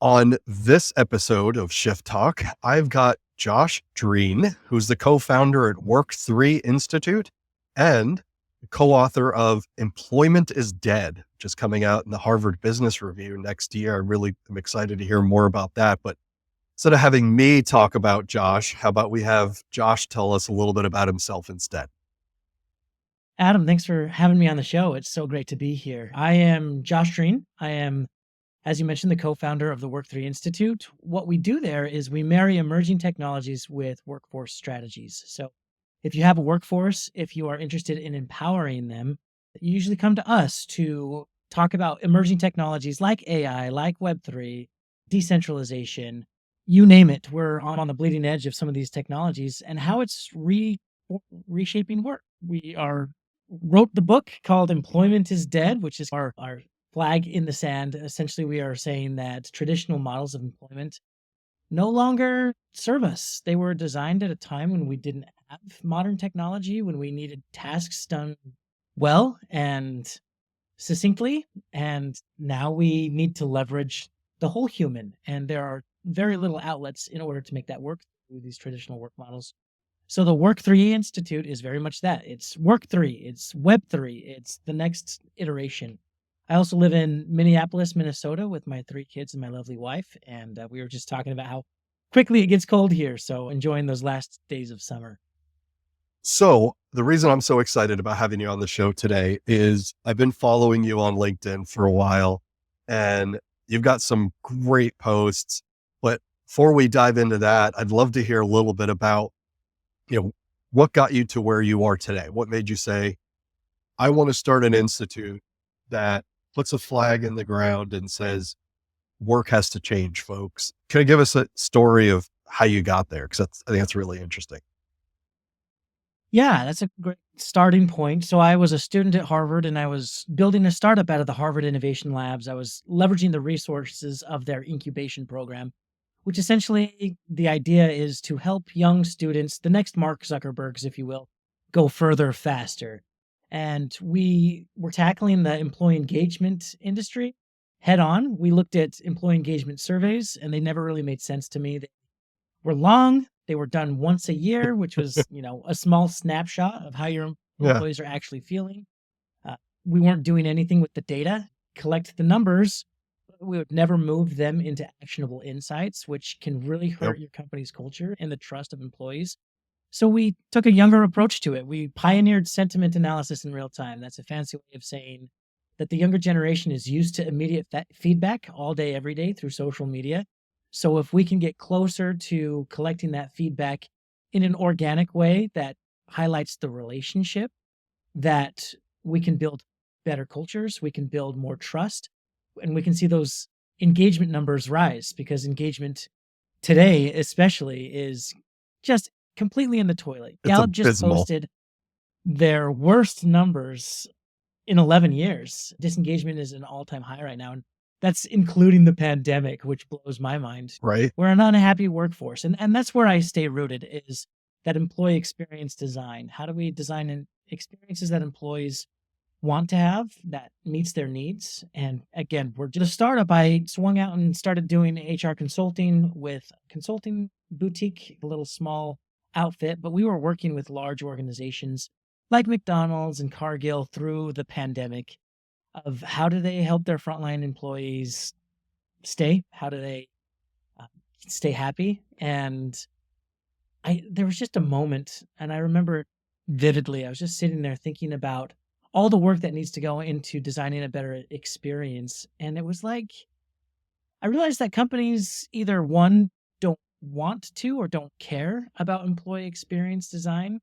On this episode of Shift Talk, I've got Josh Drean, who's the co-founder at Work3 Institute and co-author of Employment is Dead, which is coming out in the Harvard Business Review next year. I really am excited to hear more about that. But instead of having me talk about Josh, how about we have Josh tell us a little bit about himself instead? Adam, thanks for having me on the show. It's so great to be here. I am Josh Drean. I am, as you mentioned, the co-founder of the Work3 Institute. What we do there is we marry emerging technologies with workforce strategies. So if you have a workforce, if you are interested in empowering them, you usually come to us to talk about emerging technologies like AI, like Web3, decentralization, you name it. We're on the bleeding edge of some of these technologies and how it's reshaping work. We are wrote the book called Employment is Dead, which is our flag in the sand. Essentially, we are saying that traditional models of employment no longer serve us. They were designed at a time when we didn't have modern technology, when we needed tasks done well and succinctly. And now we need to leverage the whole human. And there are very little outlets in order to make that work through these traditional work models. So the Work3 Institute is very much that. It's Work3, it's Web3, it's the next iteration. I also live in Minneapolis, Minnesota with my 3 kids and my lovely wife. And we were just talking about how quickly it gets cold here. So enjoying those last days of summer. So the reason I'm so excited about having you on the show today is I've been following you on LinkedIn for a while and you've got some great posts. But before we dive into that, I'd love to hear a little bit about, what got you to where you are today? What made you say, I want to start an institute that puts a flag in the ground and says, work has to change, folks. Can you give us a story of how you got there? Because I think that's really interesting. Yeah, that's a great starting point. So I was a student at Harvard and I was building a startup out of the Harvard Innovation Labs. I was leveraging the resources of their incubation program, which essentially the idea is to help young students, the next Mark Zuckerbergs, if you will, go further faster. And we were tackling the employee engagement industry head on. We looked at employee engagement surveys and they never really made sense to me. They were long. They were done once a year, which was, a small snapshot of how your Yeah. employees are actually feeling. We weren't doing anything with the data, collect the numbers. We would never move them into actionable insights, which can really Yep. hurt your company's culture and the trust of employees. So we took a younger approach to it. We pioneered sentiment analysis in real time. That's a fancy way of saying that the younger generation is used to immediate feedback all day, every day through social media. So if we can get closer to collecting that feedback in an organic way that highlights the relationship, that we can build better cultures, we can build more trust, and we can see those engagement numbers rise because engagement today, especially, is just completely in the toilet. It's Gallup just abysmal. posted their worst numbers in 11 years. Disengagement is an all-time high right now. And that's including the pandemic, which blows my mind. Right. We're an unhappy workforce. And that's where I stay rooted is that employee experience design. How do we design experiences that employees want to have that meets their needs? And again, we're just a startup. I swung out and started doing HR consulting with a consulting boutique, a little small outfit, but we were working with large organizations like McDonald's and Cargill through the pandemic of how do they help their frontline employees stay? How do they uh, stay happy? And there was just a moment, and I remember it vividly. I was just sitting there thinking about all the work that needs to go into designing a better experience. And it was like, I realized that companies either one, don't want to or don't care about employee experience design,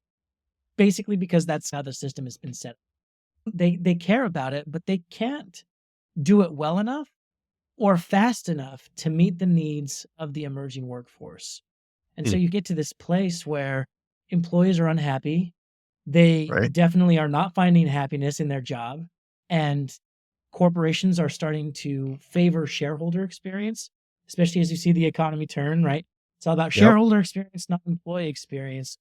basically because that's how the system has been set. They care about it, but they can't do it well enough or fast enough to meet the needs of the emerging workforce. And so Mm. you get to this place where employees are unhappy. They Right. definitely are not finding happiness in their job. And corporations are starting to favor shareholder experience, especially as you see the economy turn, right? It's all about Yep. shareholder experience, not employee experience.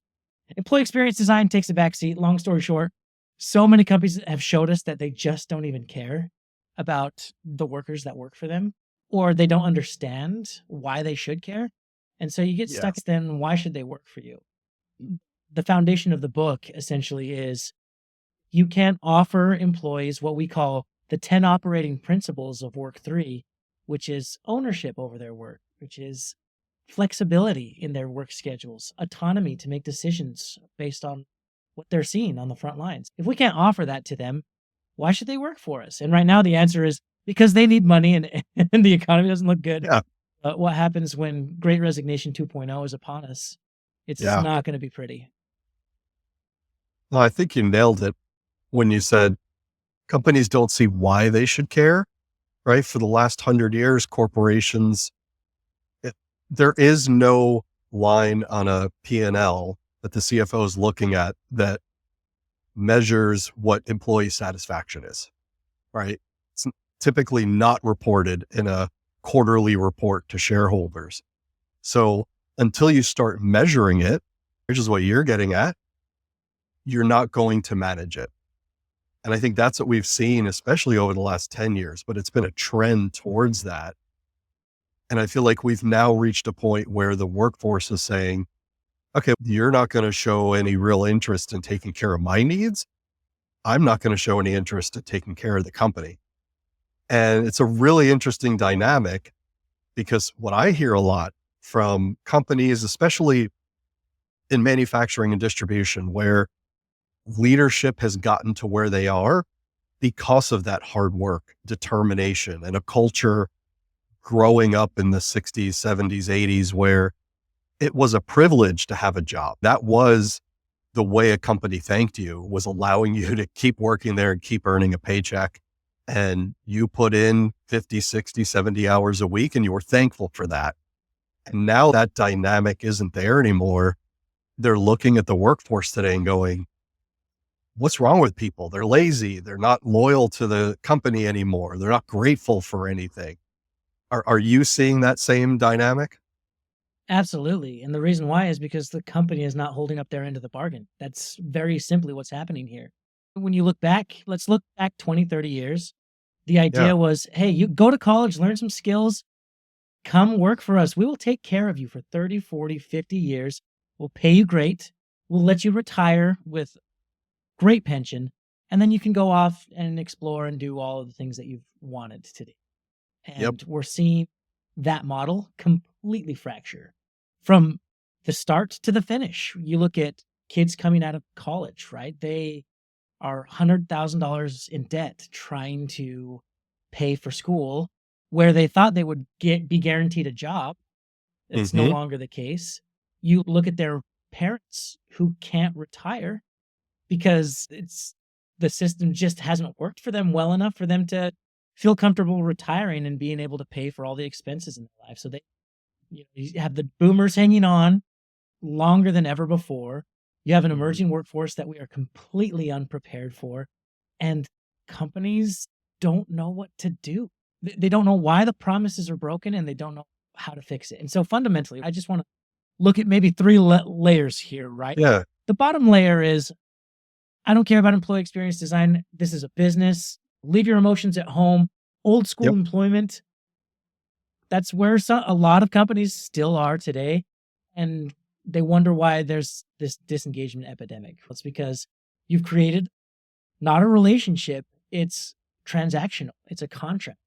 Employee experience design takes a backseat. Long story short, so many companies have showed us that they just don't even care about the workers that work for them. or they don't understand why they should care. And so you get Yeah. stuck, then why should they work for you? The foundation of the book essentially is you can't offer employees what we call the 10 operating principles of Work3, which is ownership over their work, which is flexibility in their work schedules, autonomy to make decisions based on what they're seeing on the front lines. If we can't offer that to them, why should they work for us? And right now, the answer is because they need money and the economy doesn't look good. Yeah. What happens when Great Resignation 2.0 is upon us? It's Yeah. not going to be pretty. Well, I think you nailed it when you said companies don't see why they should care, right? For the last 100 years, corporations, there is no line on a P&L that the CFO is looking at that measures what employee satisfaction is, right? It's typically not reported in a quarterly report to shareholders. So until you start measuring it, which is what you're getting at, you're not going to manage it. And I think that's what we've seen, especially over the last 10 years, but it's been a trend towards that. And I feel like we've now reached a point where the workforce is saying, okay, you're not going to show any real interest in taking care of my needs. I'm not going to show any interest in taking care of the company. And it's a really interesting dynamic because what I hear a lot from companies, especially in manufacturing and distribution, where leadership has gotten to where they are because of that hard work, determination, and a culture growing up in the 60s, 70s, 80s, where it was a privilege to have a job. That was the way a company thanked you, was allowing you to keep working there and keep earning a paycheck. And you put in 50, 60, 70 hours a week and you were thankful for that. And now that dynamic isn't there anymore. They're looking at the workforce today and going, what's wrong with people? They're lazy. They're not loyal to the company anymore. They're not grateful for anything. Are you seeing that same dynamic? Absolutely. And the reason why is because the company is not holding up their end of the bargain. That's very simply what's happening here. When you look back, let's look back 20, 30 years. The Yeah. idea was, hey, you go to college, learn some skills, come work for us. We will take care of you for 30, 40, 50 years. We'll pay you great. We'll let you retire with great pension. And then you can go off and explore and do all of the things that you've wanted to do. And we're seeing that model completely fracture from the start to the finish. You look at kids coming out of college, right? They are $100,000 in debt trying to pay for school where they thought they would be guaranteed a job. It's no longer the case. You look at their parents who can't retire because the system just hasn't worked for them well enough for them to feel comfortable retiring and being able to pay for all the expenses in their life. So you have the boomers hanging on longer than ever before. You have an emerging workforce that we are completely unprepared for, and companies don't know what to do. They don't know why the promises are broken, and they don't know how to fix it. And so fundamentally, I just want to look at maybe three layers here, right? Yeah. The bottom layer is, I don't care about employee experience design. This is a business. Leave your emotions at home. Old school employment. That's where a lot of companies still are today. And they wonder why there's this disengagement epidemic. It's because you've created not a relationship. It's transactional. It's a contract.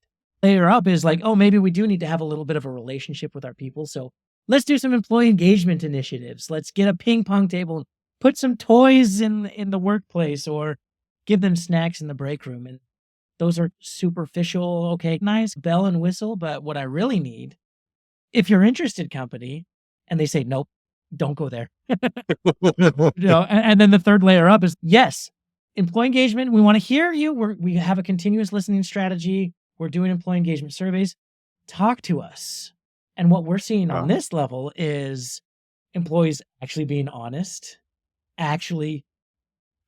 Layer up is like, oh, maybe we do need to have a little bit of a relationship with our people. So let's do some employee engagement initiatives. Let's get a ping pong table, put some toys in the workplace, or give them snacks in the break room. And those are superficial, okay, nice bell and whistle. But what I really need, if you're interested, company, and they say, nope, don't go there. And then the third layer up is, yes, employee engagement. We want to hear you. We have a continuous listening strategy. We're doing employee engagement surveys. Talk to us. And what we're seeing on this level is employees actually being honest, actually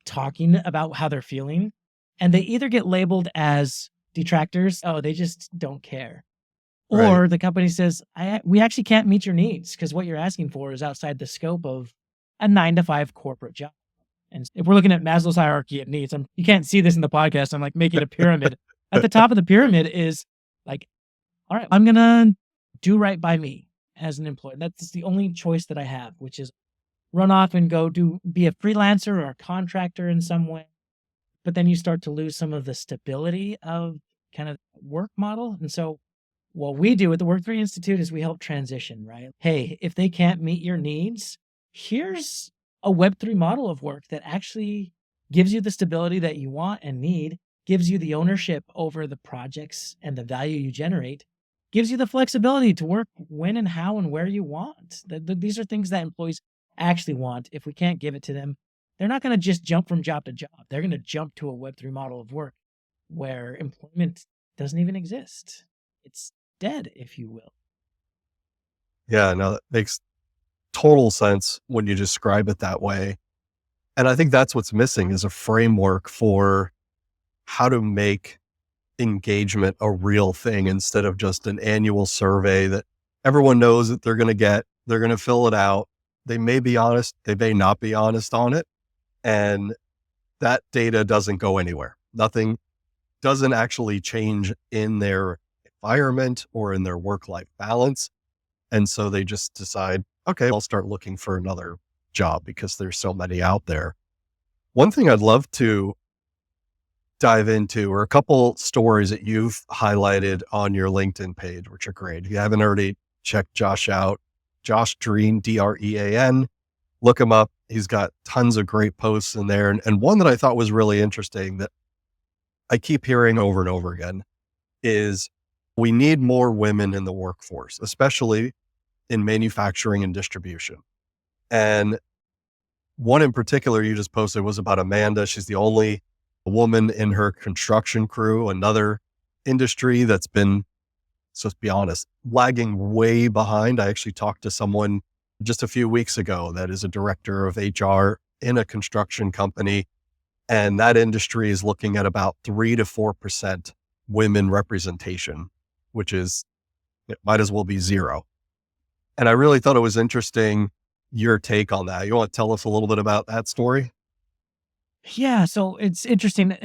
talking about how they're feeling. And they either get labeled as detractors, oh, they just don't care. Or the company says, we actually can't meet your needs because what you're asking for is outside the scope of a 9-to-5 corporate job. And if we're looking at Maslow's hierarchy of needs, you can't see this in the podcast. I'm like making a pyramid. At the top of the pyramid is like all right, I'm going to do right by me as an employee. That's the only choice that I have, which is run off and be a freelancer or a contractor in some way. But then you start to lose some of the stability of kind of work model. And so what we do at the Work3 Institute is we help transition, right? Hey, if they can't meet your needs, here's a Web3 model of work that actually gives you the stability that you want and need, gives you the ownership over the projects and the value you generate, gives you the flexibility to work when and how and where you want. These are things that employees actually want. If we can't give it to them, they're not going to just jump from job to job. They're going to jump to a Web3 model of work where employment doesn't even exist. It's dead, if you will. Yeah, no, that makes total sense when you describe it that way. And I think that's what's missing is a framework for how to make engagement a real thing instead of just an annual survey that everyone knows that they're going to get. They're going to fill it out. They may be honest. They may not be honest on it. And that data doesn't go anywhere. Nothing doesn't actually change in their environment or in their work-life balance. And so they just decide, okay, I'll start looking for another job because there's so many out there. One thing I'd love to dive into are a couple stories that you've highlighted on your LinkedIn page, which are great. If you haven't already checked Josh out, Josh Drean, Drean, look him up. He's got tons of great posts in there. And one that I thought was really interesting that I keep hearing over and over again is we need more women in the workforce, especially in manufacturing and distribution. And one in particular you just posted was about Amanda. She's the only woman in her construction crew, another industry that's been, so let's be honest, lagging way behind. I actually talked to someone just a few weeks ago that is a director of HR in a construction company. And that industry is looking at about 3 to 4% women representation, which is, it might as well be zero. And I really thought it was interesting, your take on that. You want to tell us a little bit about that story? Yeah, so it's interesting.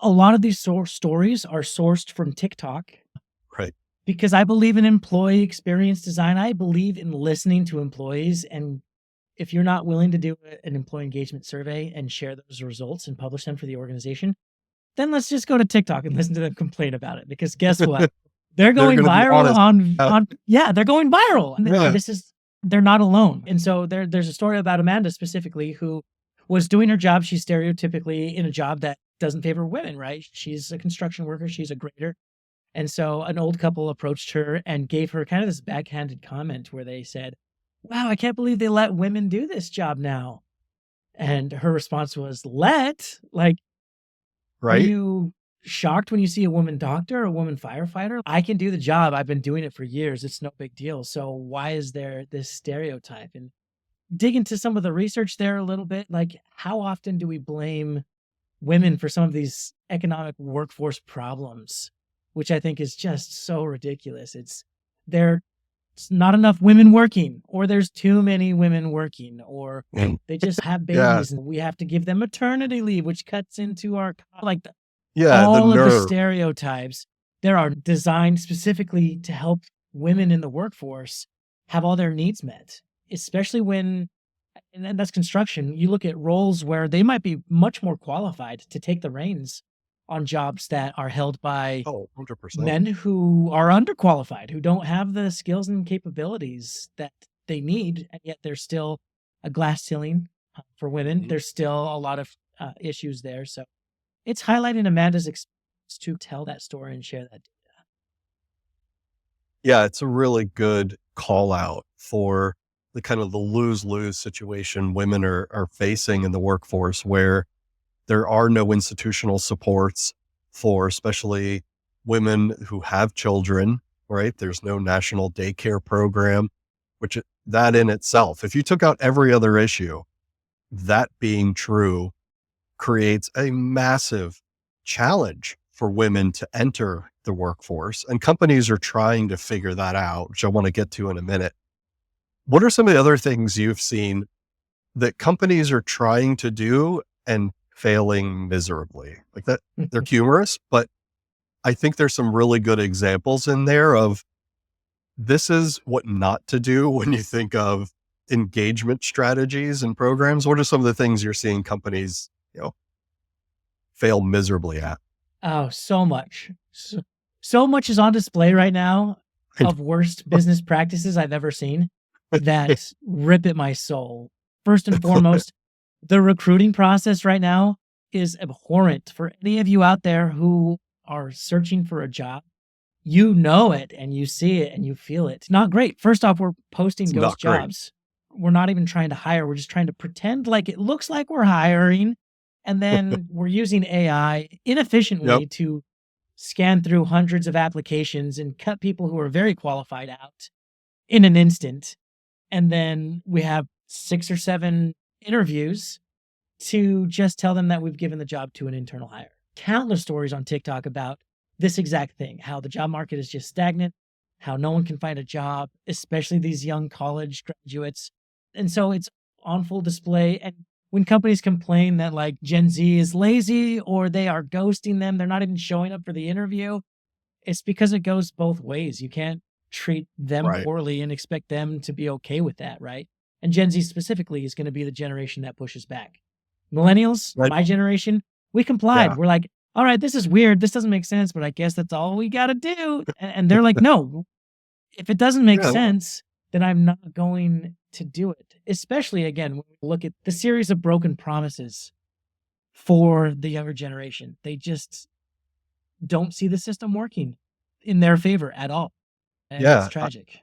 A lot of these stories are sourced from TikTok Right. because I believe in employee experience design. I believe in listening to employees. And if you're not willing to do an employee engagement survey and share those results and publish them for the organization, then let's just go to TikTok and listen to them complain about it. Because guess what? They're going viral they're going viral. And they're not alone. And so there's a story about Amanda specifically who was doing her job. She's stereotypically in a job that doesn't favor women, right? She's a construction worker. She's a grader. And so an old couple approached her and gave her kind of this backhanded comment where they said, wow, I can't believe they let women do this job now. And her response was, are Right. you shocked when you see a woman doctor or a woman firefighter? I can do the job. I've been doing it for years. It's no big deal. So why is there this stereotype? And dig into some of the research there a little bit. Like, how often do we blame women for some of these economic workforce problems, which I think is just so ridiculous. There's not enough women working, or there's too many women working, or they just have babies and we have to give them maternity leave, which cuts into all of the stereotypes. There are designed specifically to help women in the workforce have all their needs met, especially when, and that's construction. You look at roles where they might be much more qualified to take the reins on jobs that are held by 100%. men who are underqualified, who don't have the skills and capabilities that they need, and yet there's still a glass ceiling for women. Mm-hmm. There's still a lot of issues there. So it's highlighting Amanda's experience to tell that story and share that data. Yeah, it's a really good call out for the kind of the lose-lose situation women are facing in the workforce, where there are no institutional supports for especially women who have children, right? There's no national daycare program, which that in itself, if you took out every other issue, that being true creates a massive challenge for women to enter the workforce. And companies are trying to figure that out, which I want to get to in a minute. What are some of the other things you've seen that companies are trying to do and failing miserably? Like that, they're humorous, but I think there's some really good examples in there of this is what not to do when you think of engagement strategies and programs. What are some of the things you're seeing companies, fail miserably at? Oh, so much. So much is on display right now of worst business practices I've ever seen that rip at my soul. First and foremost, the recruiting process right now is abhorrent for any of you out there who are searching for a job. You know it and you see it and you feel it. It's not great. First off, we're posting It's ghost not great. jobs. We're not even trying to hire. We're just trying to pretend like it looks like we're hiring. And then we're using AI Yep. inefficiently to scan through hundreds of applications and cut people who are very qualified out in an instant. And then we have 6 or 7 interviews to just tell them that we've given the job to an internal hire. Countless stories on TikTok about this exact thing, how the job market is just stagnant, how no one can find a job, especially these young college graduates. And so it's on full display. And when companies complain that like Gen Z is lazy or they are ghosting them, they're not even showing up for the interview, it's because it goes both ways. You can't treat them Right. poorly and expect them to be okay with that, right? And Gen Z specifically is going to be the generation that pushes back. Millennials, Right. my generation, we complied. Yeah. We're like, all right, this is weird. This doesn't make sense, but I guess that's all we got to do. And they're like, no, if it doesn't make Yeah. sense, then I'm not going to do it. Especially again, when we look at the series of broken promises for the younger generation, they just don't see the system working in their favor at all. And it's Yeah. tragic.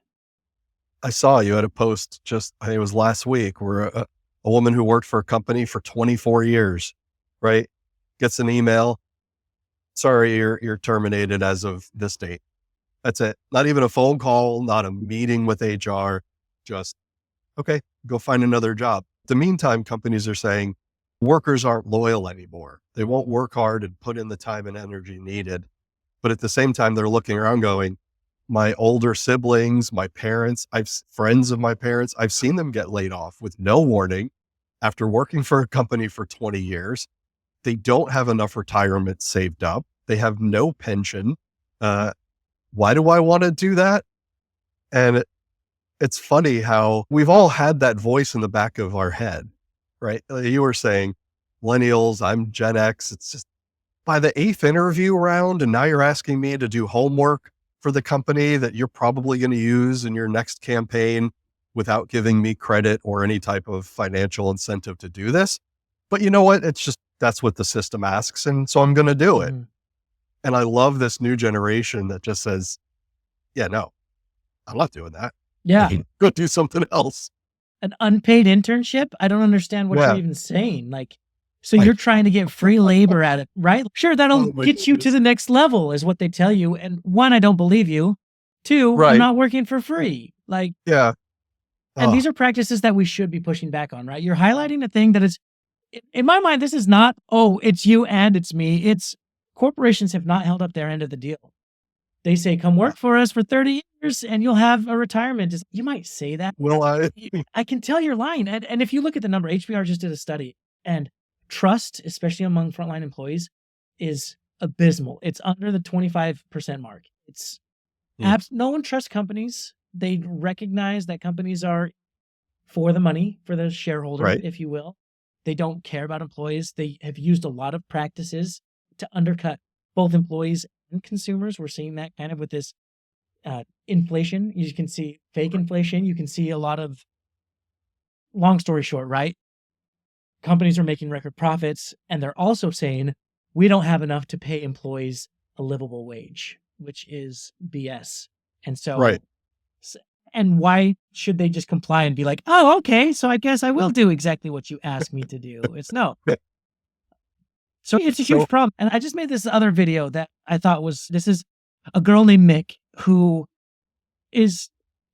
I saw you had a post just, I think it was last week, where a woman who worked for a company for 24 years, right, gets an email. Sorry, you're terminated as of this date. That's it. Not even a phone call, not a meeting with HR. Just, okay, go find another job. The meantime, companies are saying workers aren't loyal anymore. They won't work hard and put in the time and energy needed. But at the same time, they're looking around going, my older siblings, my parents, friends of my parents, I've seen them get laid off with no warning after working for a company for 20 years. They don't have enough retirement saved up. They have no pension. Why do I want to do that? And it's funny how we've all had that voice in the back of our head, right? You were saying millennials, I'm Gen X. It's just by the 8th interview round, and now you're asking me to do homework for the company that you're probably going to use in your next campaign without giving me credit or any type of financial incentive to do this. But you know what? It's just, that's what the system asks. And so I'm going to do it. Mhm. And I love this new generation that just says, yeah, no, I'm not doing that. Yeah. Go do something else. An unpaid internship? I don't understand what you're Yeah. even saying. Like, so Like, you're trying to get free labor at it, right? Sure, that'll oh my get you to goodness. the next level, is what they tell you. And 1, I don't believe you. 2, I'm Right. not working for free. Like, Yeah. and Oh, these are practices that we should be pushing back on, right? You're highlighting a thing that is, in my mind, this is not, oh, it's you and it's me. It's corporations have not held up their end of the deal. They say, come work for us for 30 years and you'll have a retirement. You might say that. will I? I can tell you're lying. And if you look at the number, HBR just did a study, and trust, especially among frontline employees, is abysmal. It's under the 25% mark. It's no one trusts companies. They recognize that companies are for the money, for the shareholder, Right. if you will. They don't care about employees. They have used a lot of practices to undercut both employees and consumers. We're seeing that kind of with this inflation. You can see fake inflation. You can see a lot of, long story short, right? Companies are making record profits, and they're also saying, we don't have enough to pay employees a livable wage, which is BS. And so, Right. and why should they just comply and be like, oh, okay, so I guess I will do exactly what you asked me to do? It's no. So it's a huge problem. And I just made this other video that I thought was, this is a girl named Mick who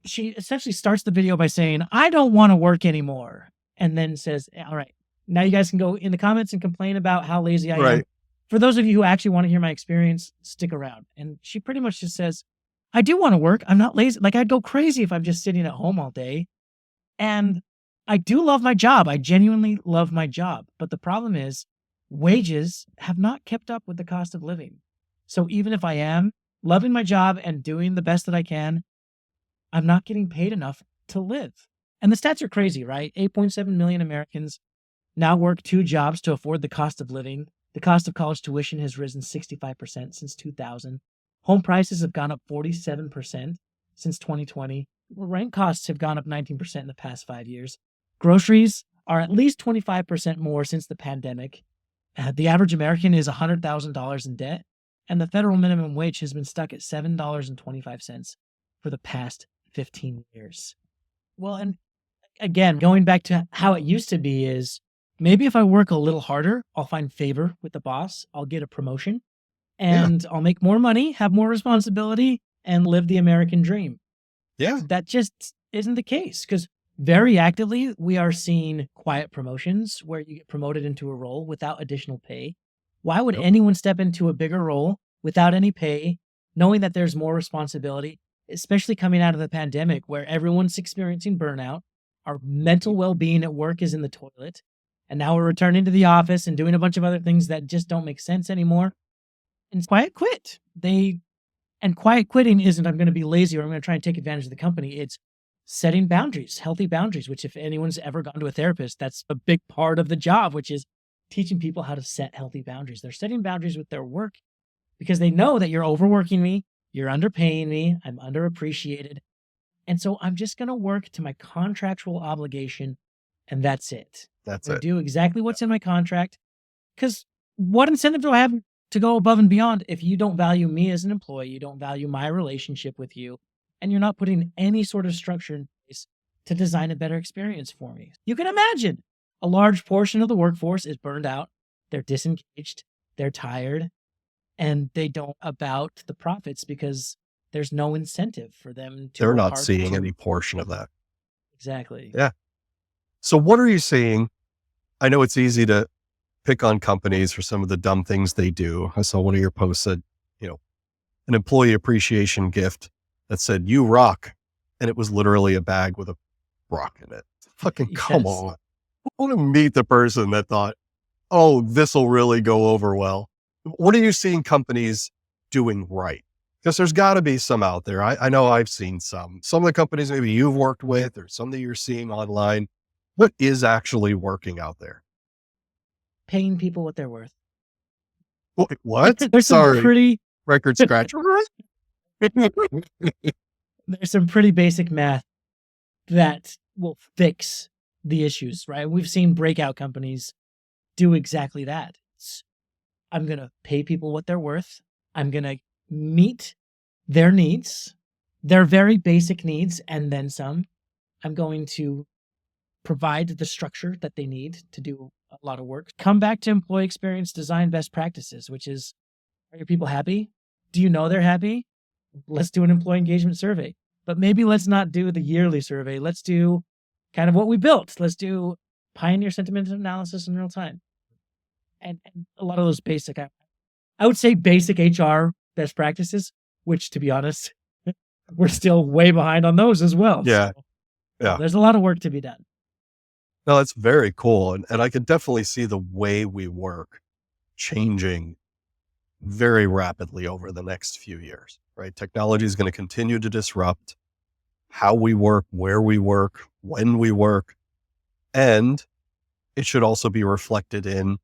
she essentially starts the video by saying, I don't want to work anymore. And then says, all right, now you guys can go in the comments and complain about how lazy I am. Right. For those of you who actually want to hear my experience, stick around. And she pretty much just says, I do want to work. I'm not lazy. Like, I'd go crazy if I'm just sitting at home all day. And I do love my job. I genuinely love my job. But the problem is wages have not kept up with the cost of living. So even if I am loving my job and doing the best that I can, I'm not getting paid enough to live. And the stats are crazy, right? 8.7 million Americans now work 2 jobs to afford the cost of living. The cost of college tuition has risen 65% since 2000. Home prices have gone up 47% since 2020. Rent costs have gone up 19% in the past 5 years. Groceries are at least 25% more since the pandemic. The average American is $100,000 in debt, and the federal minimum wage has been stuck at $7.25 for the past 15 years. Well, and again, going back to how it used to be is maybe if I work a little harder, I'll find favor with the boss, I'll get a promotion, Yeah. and I'll make more money, have more responsibility, and live the American dream. Yeah. That just isn't the case because very actively we are seeing quiet promotions where you get promoted into a role without additional pay. Why would Yep. anyone step into a bigger role without any pay, knowing that there's more responsibility, especially coming out of the pandemic where everyone's experiencing burnout? Our mental well-being at work is in the toilet. And now we're returning to the office and doing a bunch of other things that just don't make sense anymore. And quiet quit. And quiet quitting isn't I'm going to be lazy or I'm going to try and take advantage of the company. It's setting boundaries, healthy boundaries, which if anyone's ever gone to a therapist, that's a big part of the job, which is teaching people how to set healthy boundaries. They're setting boundaries with their work because they know that you're overworking me, you're underpaying me, I'm underappreciated. And so I'm just going to work to my contractual obligation and that's it. That's I it. do exactly what's in my contract because what incentive do I have to go above and beyond if you don't value me as an employee, you don't value my relationship with you, and you're not putting any sort of structure in place to design a better experience for me? You can imagine a large portion of the workforce is burned out, they're disengaged, they're tired, and they don't about the profits because there's no incentive for them to They're work not hard seeing to. any portion of that. Exactly. Yeah. So what are you seeing? I know it's easy to pick on companies for some of the dumb things they do. I saw one of your posts said, an employee appreciation gift that said, "You rock." And it was literally a bag with a rock in it. Fucking come Yes. on. I want to meet the person that thought, oh, this will really go over well. What are you seeing companies doing right? Because there's got to be some out there. I know I've seen some of the companies maybe you've worked with or some that you're seeing online. What is actually working out there? Paying people what they're worth. What? There's some Sorry. pretty Record scratch. there's some pretty basic math that will fix the issues, right? We've seen breakout companies do exactly that. I'm going to pay people what they're worth. I'm going to meet their needs, their very basic needs, and then some. I'm going to provide the structure that they need to do a lot of work. Come back to employee experience design best practices, which is, are your people happy? Do you know they're happy? Let's do an employee engagement survey. But maybe let's not do the yearly survey. Let's do kind of what we built. Let's do pioneer sentiment analysis in real time. And a lot of those basic, I would say basic HR best practices, which to be honest, we're still way behind on those as well. Yeah. So, Yeah. there's a lot of work to be done. No, that's very cool. And I could definitely see the way we work changing very rapidly over the next few years, right? Technology is going to continue to disrupt how we work, where we work, when we work, and it should also be reflected in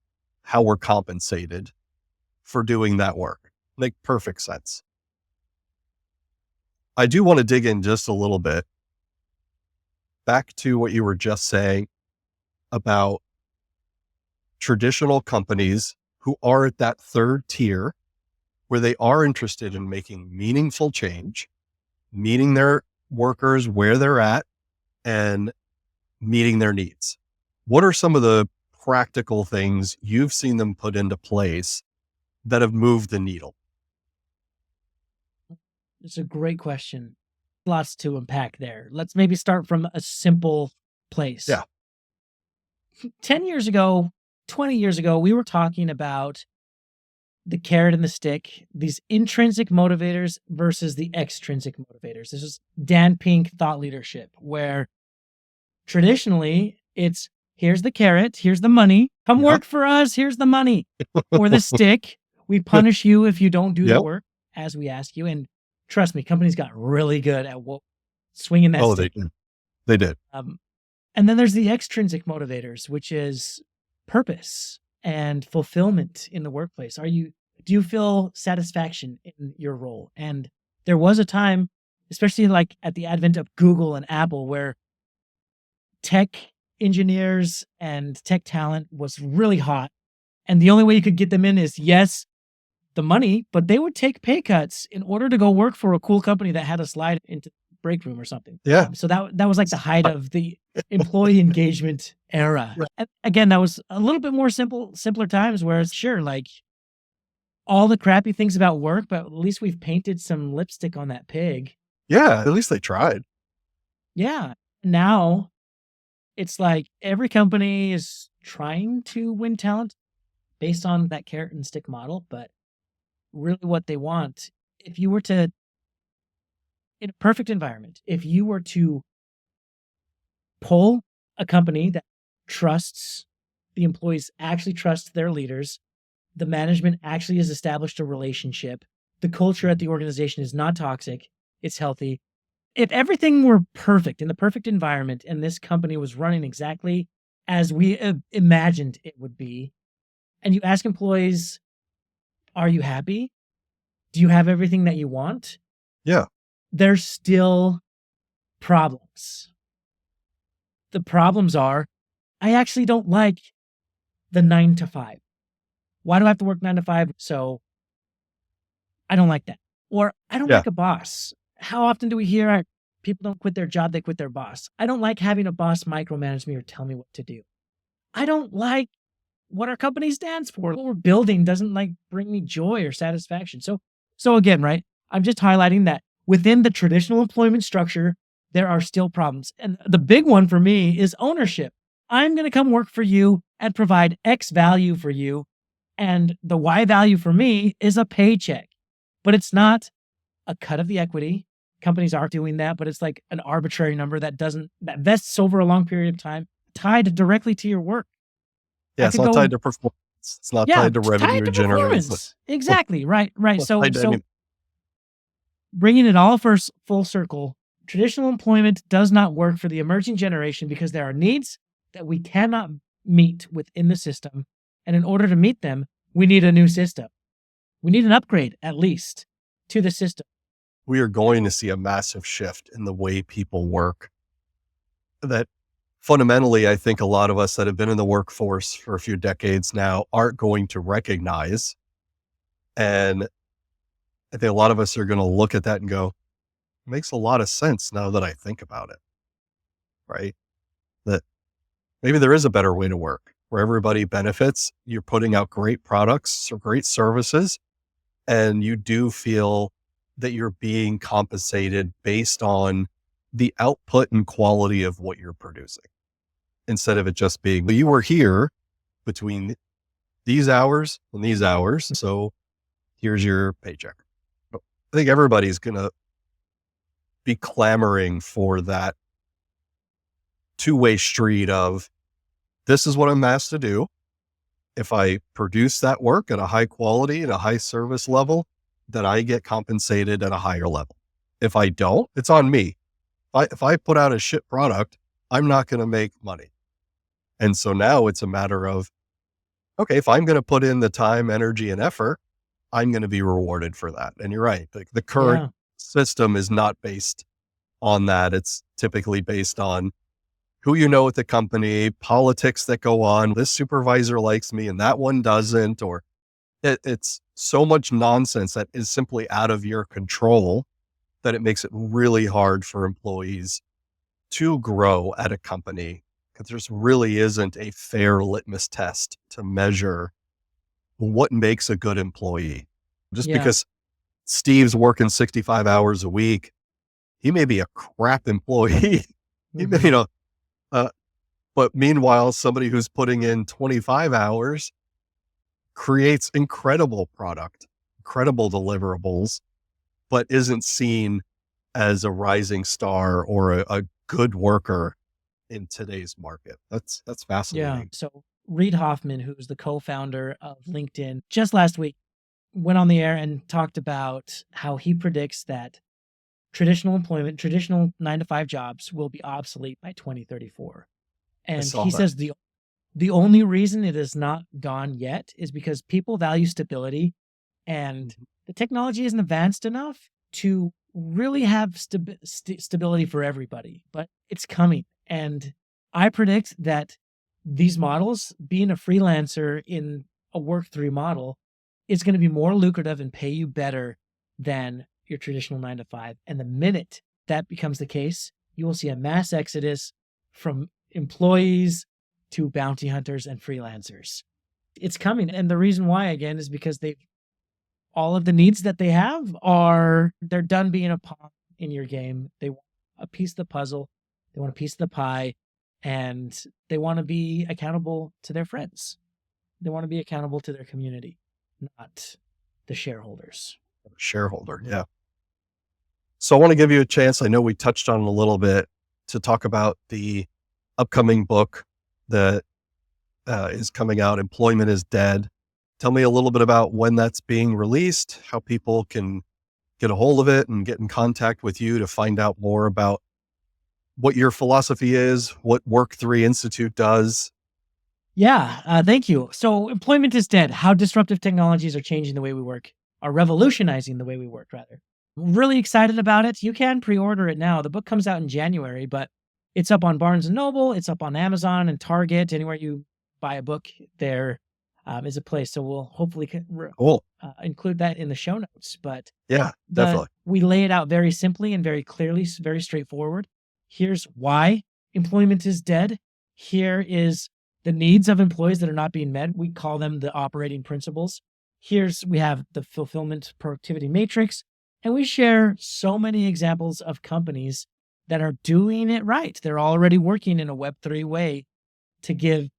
how we're compensated for doing that work. Make perfect sense. I do want to dig in just a little bit back to what you were just saying about traditional companies who are at that third tier where they are interested in making meaningful change, meeting their workers where they're at and meeting their needs. What are some of the practical things you've seen them put into place that have moved the needle? It's a great question. Lots to unpack there. Let's maybe start from a simple place. Yeah. 10 years ago, 20 years ago, we were talking about the carrot and the stick, these intrinsic motivators versus the extrinsic motivators. This is Dan Pink thought leadership, where traditionally it's here's the carrot, here's the money, come work for us, here's the money. Or the stick, we punish you if you don't do the work as we ask you. And trust me, companies got really good at what swinging that Oh, stick. They did. And then there's the extrinsic motivators, which is purpose and fulfillment in the workplace. Do you feel satisfaction in your role? And there was a time, especially like at the advent of Google and Apple, where tech engineers and tech talent was really hot. And the only way you could get them in is, yes, the money, but they would take pay cuts in order to go work for a cool company that had a slide into the break room or something. Yeah. So that was like the height of the employee engagement era. Right. And again, that was a little bit more simpler times where it's sure, like all the crappy things about work, but at least we've painted some lipstick on that pig. Yeah, at least they tried. Yeah. Now it's like every company is trying to win talent based on that carrot and stick model, but really what they want, if you were to, in a perfect environment, if you were to pull a company that trusts the employees, actually trusts their leaders, the management actually has established a relationship, the culture at the organization is not toxic, it's healthy. If everything were perfect in the perfect environment and this company was running exactly as we imagined it would be, and you ask employees, are you happy? Do you have everything that you want? Yeah. There's still problems. The problems are, I actually don't like the 9 to 5. Why do I have to work 9 to 5? So I don't like that. Or I don't like a boss. How often do we hear people don't quit their job, they quit their boss? I don't like having a boss micromanage me or tell me what to do. I don't like what our company stands for. What we're building doesn't like bring me joy or satisfaction. So again, right? I'm just highlighting that within the traditional employment structure, there are still problems. And the big one for me is ownership. I'm going to come work for you and provide X value for you. And the Y value for me is a paycheck. But it's not a cut of the equity. Companies are doing that, but it's like an arbitrary number that vests over a long period of time, tied directly to your work. Yeah, it's not tied to performance. It's not tied to revenue generation. Exactly. Right. So bringing it all full circle, traditional employment does not work for the emerging generation because there are needs that we cannot meet within the system. And in order to meet them, we need a new system. We need an upgrade, at least, to the system. We are going to see a massive shift in the way people work. That fundamentally, I think a lot of us that have been in the workforce for a few decades now aren't going to recognize. And I think a lot of us are going to look at that and go, it makes a lot of sense now that I think about it, right? That maybe there is a better way to work where everybody benefits. You're putting out great products or great services, and you do feel that you're being compensated based on the output and quality of what you're producing, instead of it just being, well, you were here between these hours and these hours, so here's your paycheck. I think everybody's going to be clamoring for that two-way street of, this is what I'm asked to do. If I produce that work at a high quality and a high service level, then I get compensated at a higher level. If I don't, it's on me. If I put out a shit product, I'm not going to make money. And so now it's a matter of, okay, if I'm going to put in the time, energy, and effort, I'm going to be rewarded for that. And you're right. The current system is not based on that. It's typically based on who you know at the company, politics that go on. This supervisor likes me and that one doesn't, or it's so much nonsense that is simply out of your control that it makes it really hard for employees to grow at a company, because there really isn't a fair litmus test to measure what makes a good employee. Just because Steve's working 65 hours a week, he may be a crap employee. He may, but meanwhile, somebody who's putting in 25 hours creates incredible product, incredible deliverables, but isn't seen as a rising star or a good worker in today's market. That's fascinating. Yeah. So Reid Hoffman, who's the co-founder of LinkedIn, just last week went on the air and talked about how he predicts that traditional employment, traditional 9 to 5 jobs will be obsolete by 2034. I And saw he that. says the only reason it is not gone yet is because people value stability, and the technology isn't advanced enough to really have stability for everybody, but it's coming. And I predict that these models, being a freelancer in a Work3 model, is going to be more lucrative and pay you better than your traditional 9 to 5. And the minute that becomes the case, you will see a mass exodus from employees to bounty hunters and freelancers. It's coming. And the reason why, again, is because all of the needs that they have they're done being a pawn in your game. They want a piece of the puzzle, they want a piece of the pie, and they want to be accountable to their friends. They want to be accountable to their community, not the shareholders. Shareholder. Yeah. So I want to give you a chance. I know we touched on it a little bit to talk about the upcoming book that is coming out, Employment is Dead. Tell me a little bit about when that's being released, how people can get a hold of it and get in contact with you to find out more about what your philosophy is, what Work3 Institute does. Yeah, thank you. So, Employment is Dead: How Disruptive Technologies Are Changing the Way We Work, are revolutionizing the way we work, rather. Really excited about it. You can pre-order it now. The book comes out in January, but it's up on Barnes & Noble, it's up on Amazon and Target. Anywhere you buy a book, there is a place. So we'll hopefully Cool. include that in the show notes. But Yeah, definitely. we lay it out very simply and very clearly, very straightforward. Here's why employment is dead. Here is the needs of employees that are not being met. We call them the operating principles. We have the fulfillment productivity matrix, and we share so many examples of companies that are doing it right. They're already working in a Web3 way to give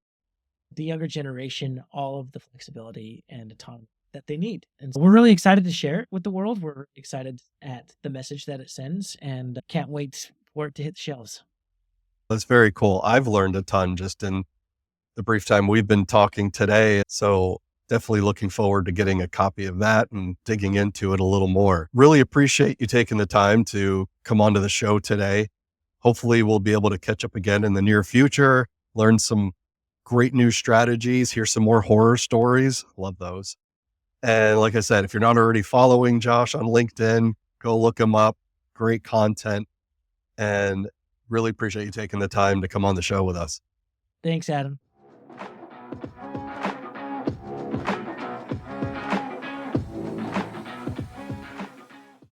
the younger generation all of the flexibility and autonomy that they need. And so we're really excited to share it with the world. We're excited at the message that it sends and can't wait for it to hit the shelves. That's very cool. I've learned a ton just in the brief time we've been talking today. So definitely looking forward to getting a copy of that and digging into it a little more. Really appreciate you taking the time to come onto the show today. Hopefully we'll be able to catch up again in the near future, learn some great new strategies, hear some more horror stories. Love those. And like I said, if you're not already following Josh on LinkedIn, go look him up. Great content, and really appreciate you taking the time to come on the show with us. Thanks, Adam.